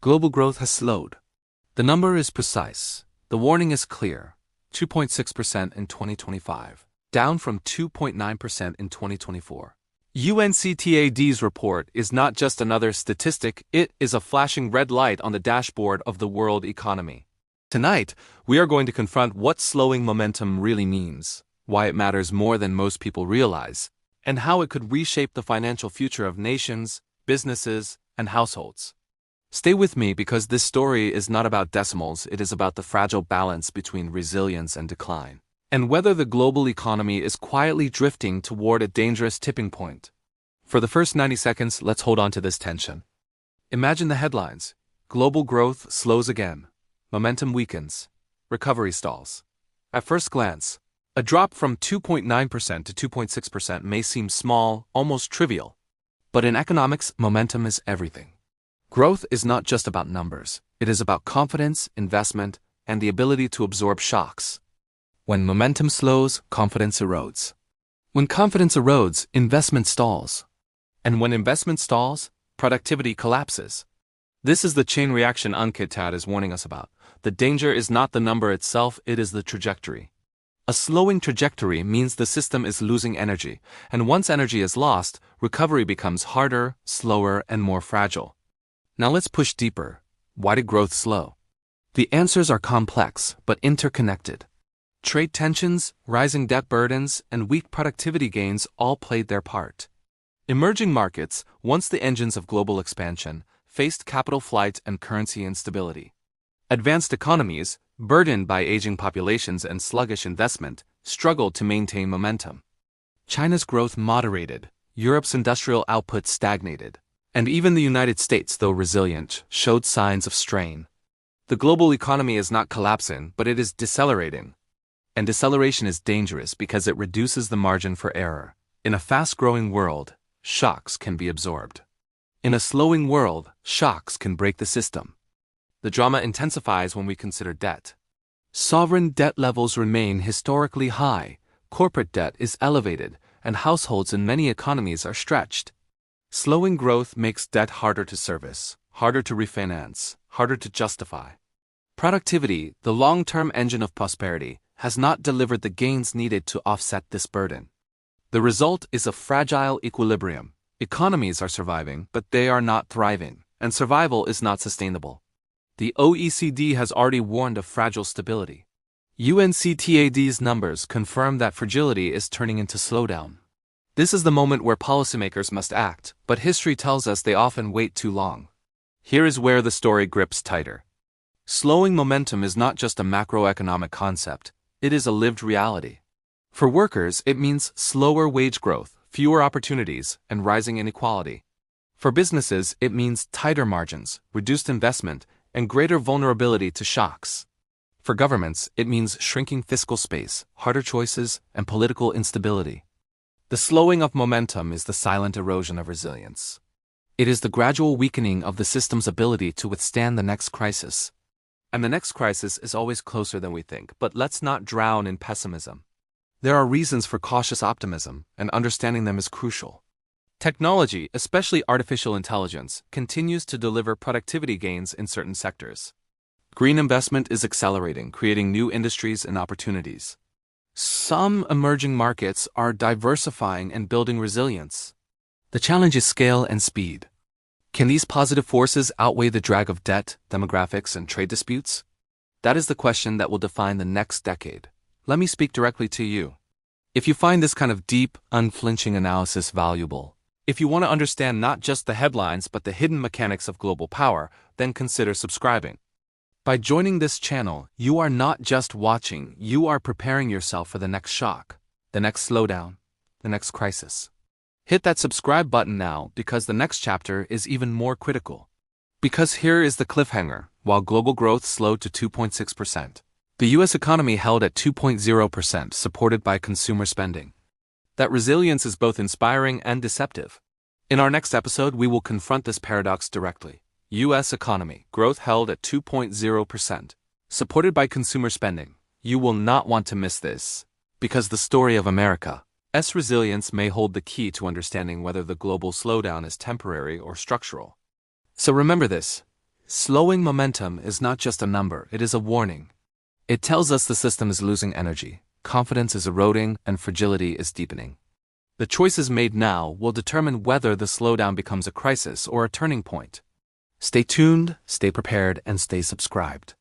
Global growth has slowed. The number is precise. The warning is clear. 2.6% in 2025, down from 2.9% in 2024. UNCTAD's report is not just another statistic, it is a flashing red light on the dashboard of the world economy. Tonight, we are going to confront what slowing momentum really means, why it matters more than most people realize, and how it could reshape the financial future of nations, businesses, and households. Stay with me because this story is not about decimals, it is about the fragile balance between resilience and decline, and whether the global economy is quietly drifting toward a dangerous tipping point. For the first 90 seconds, let's hold on to this tension. Imagine the headlines. Global growth slows again. Momentum weakens. Recovery stalls. At first glance, a drop from 2.9% to 2.6% may seem small, almost trivial. But in economics, momentum is everything. Growth is not just about numbers. It is about confidence, investment, and the ability to absorb shocks. When momentum slows, confidence erodes. When confidence erodes, investment stalls. And when investment stalls, productivity collapses. This is the chain reaction Ankit Tad is warning us about. The danger is not the number itself, it is the trajectory. A slowing trajectory means the system is losing energy, and once energy is lost, recovery becomes harder, slower, and more fragile. Now let's push deeper. Why did growth slow? The answers are complex, but interconnected. Trade tensions, rising debt burdens, and weak productivity gains all played their part. Emerging markets, once the engines of global expansion, faced capital flight and currency instability. Advanced economies, burdened by aging populations and sluggish investment, struggled to maintain momentum. China's growth moderated, Europe's industrial output stagnated, and even the United States, though resilient, showed signs of strain. The global economy is not collapsing, but it is decelerating. And deceleration is dangerous because it reduces the margin for error. In a fast-growing world, shocks can be absorbed. In a slowing world, shocks can break the system. The drama intensifies when we consider debt. Sovereign debt levels remain historically high, corporate debt is elevated, and households in many economies are stretched. Slowing growth makes debt harder to service, harder to refinance, harder to justify. Productivity, the long-term engine of prosperity, has not delivered the gains needed to offset this burden. The result is a fragile equilibrium. Economies are surviving, but they are not thriving, and survival is not sustainable. The OECD has already warned of fragile stability. UNCTAD's numbers confirm that fragility is turning into slowdown. This is the moment where policymakers must act, but history tells us they often wait too long. Here is where the story grips tighter. Slowing momentum is not just a macroeconomic concept, it is a lived reality. For workers, it means slower wage growth, fewer opportunities, and rising inequality. For businesses, it means tighter margins, reduced investment, and greater vulnerability to shocks. For governments, it means shrinking fiscal space, harder choices, and political instability. The slowing of momentum is the silent erosion of resilience. It is the gradual weakening of the system's ability to withstand the next crisis. And the next crisis is always closer than we think, but let's not drown in pessimism. There are reasons for cautious optimism, and understanding them is crucial. Technology, especially artificial intelligence, continues to deliver productivity gains in certain sectors. Green investment is accelerating, creating new industries and opportunities. Some emerging markets are diversifying and building resilience. The challenge is scale and speed. Can these positive forces outweigh the drag of debt, demographics, and trade disputes? That is the question that will define the next decade. Let me speak directly to you. If you find this kind of deep, unflinching analysis valuable, if you want to understand not just the headlines but the hidden mechanics of global power, then consider subscribing. By joining this channel, you are not just watching, you are preparing yourself for the next shock, the next slowdown, the next crisis. Hit that subscribe button now because the next chapter is even more critical. Because here is the cliffhanger. While global growth slowed to 2.6%, the U.S. economy held at 2.0%, supported by consumer spending. That resilience is both inspiring and deceptive. In our next episode, we will confront this paradox directly. U.S. economy, growth held at 2.0%, supported by consumer spending. You will not want to miss this, because the story of America's resilience may hold the key to understanding whether the global slowdown is temporary or structural. So remember this. Slowing momentum is not just a number, it is a warning. It tells us the system is losing energy, confidence is eroding, and fragility is deepening. The choices made now will determine whether the slowdown becomes a crisis or a turning point. Stay tuned, stay prepared, and stay subscribed.